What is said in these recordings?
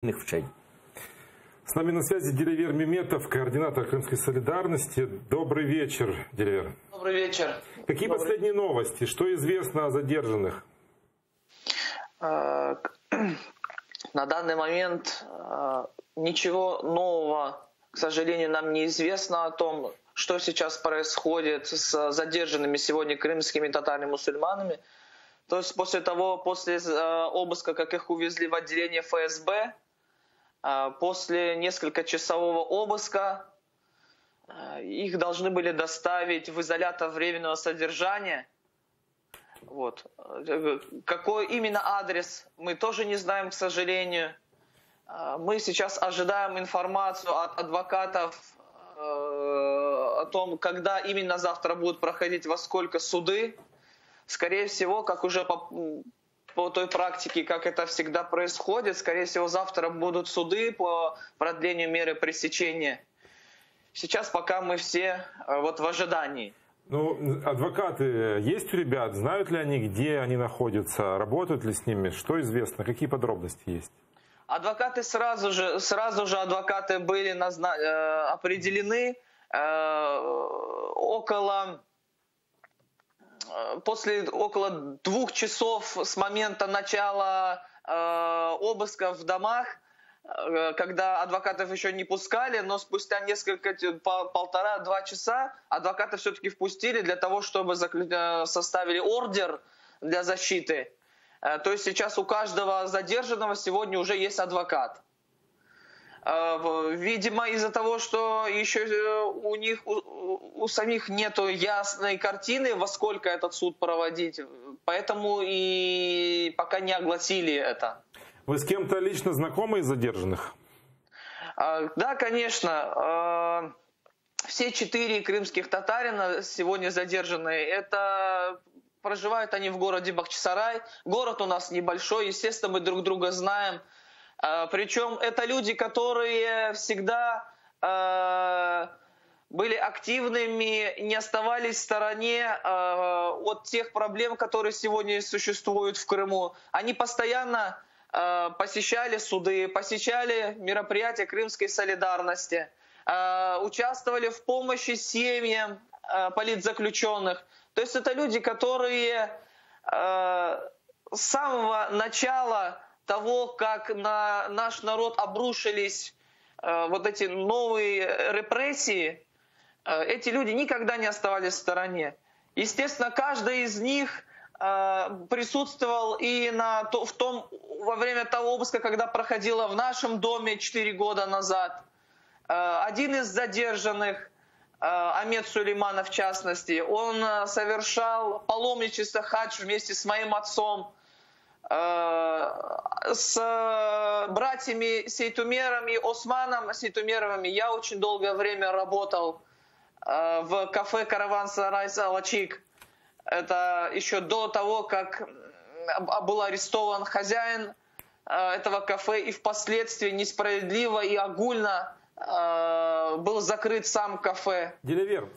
в чай. С нами на связи Дилявер Меметов, координатор Крымской солидарности. Добрый вечер, Дилявер. Добрый вечер. Какие последние новости? Что известно о задержанных? На данный момент ничего нового, к сожалению, нам не известно о том, что сейчас происходит с задержанными сегодня крымскими татарами-мусульманами. То есть после обыска, как их увезли в отделение ФСБ, после несколькочасового обыска их должны были доставить в изолятор временного содержания. Вот. Какой именно адрес, мы тоже не знаем, к сожалению. Мы сейчас ожидаем информацию от адвокатов о том, когда именно завтра будут проходить, во сколько суды. Скорее всего, как уже по той практике, как это всегда происходит, скорее всего, завтра будут суды по продлению меры пресечения. Сейчас пока мы все в ожидании. Ну, адвокаты есть у ребят? Знают ли они, где они находятся? Работают ли с ними? Что известно? Какие подробности есть? Адвокаты сразу же адвокаты были определены около 2 часов с момента начала обыска в домах, когда адвокатов еще не пускали, но спустя 1,5-2 часа адвокаты все-таки впустили для того, чтобы составили ордер для защиты. То есть сейчас у каждого задержанного сегодня уже есть адвокат. Видимо, из-за того, что еще у самих нету ясной картины, во сколько этот суд проводить, поэтому и пока не огласили это. Вы с кем-то лично знакомы из задержанных? Да, конечно. Все 4 крымских татарина сегодня задержанные. Проживают они в городе Бахчисарай. Город у нас небольшой, естественно, мы друг друга знаем. Причем это люди, которые всегда были активными, не оставались в стороне от тех проблем, которые сегодня существуют в Крыму. Они постоянно посещали суды, посещали мероприятия Крымской солидарности, участвовали в помощи семьям политзаключенных. То есть это люди, которые с самого начала того, как на наш народ обрушились вот эти новые репрессии, эти люди никогда не оставались в стороне. Естественно, каждый из них присутствовал и во время того обыска, когда проходило в нашем доме 4 года назад. Один из задержанных, Амед Сулейманов в частности, он совершал паломничество хадж вместе с моим отцом, с братьями Сейтумером и Османом Сейтумеровыми. Я очень долгое время работал в кафе «Караван-сарай Салачик». Это еще до того, как был арестован хозяин этого кафе, и впоследствии несправедливо и огульно был закрыт сам кафе. Дилявер,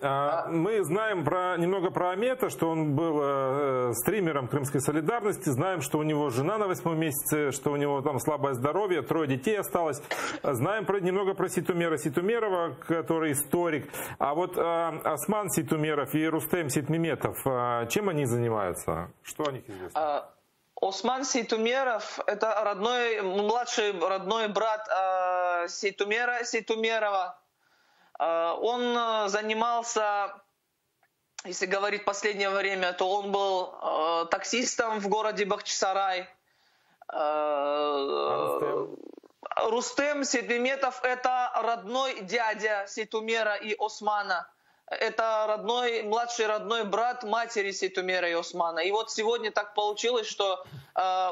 мы знаем немного про Амета, что он был стримером Крымской солидарности. Знаем, что у него жена на 8-м месяце, что у него там слабое здоровье, 3 детей осталось. Знаем немного про Сейтумерова, который историк. А вот Осман Сейтумеров и Рустем Сейтмеметов, чем они занимаются? Что о них известно? Осман Сейтумеров – это младший родной брат Сейтумерова. Он занимался, если говорить в последнее время, то он был таксистом в городе Бахчисарай. Рустем Сейтмеметов – это родной дядя Сейтумера и Османа. Это младший родной брат матери Сейтумера и Османа. И вот сегодня так получилось, что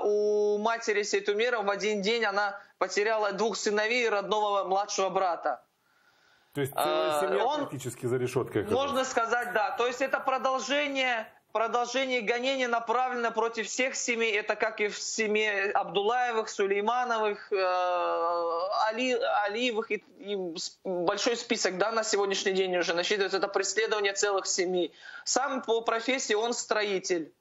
у матери Сейтумера в один день она потеряла 2 сыновей и родного младшего брата. То есть целая семья практически за решеткой. Можно сказать, да. То есть это продолжение гонения направлено против всех семей. Это как и в семье Абдуллаевых, Сулеймановых, Алиевых. И большой список, да, на сегодняшний день уже насчитывается. Это преследование целых семей. Сам по профессии он строитель.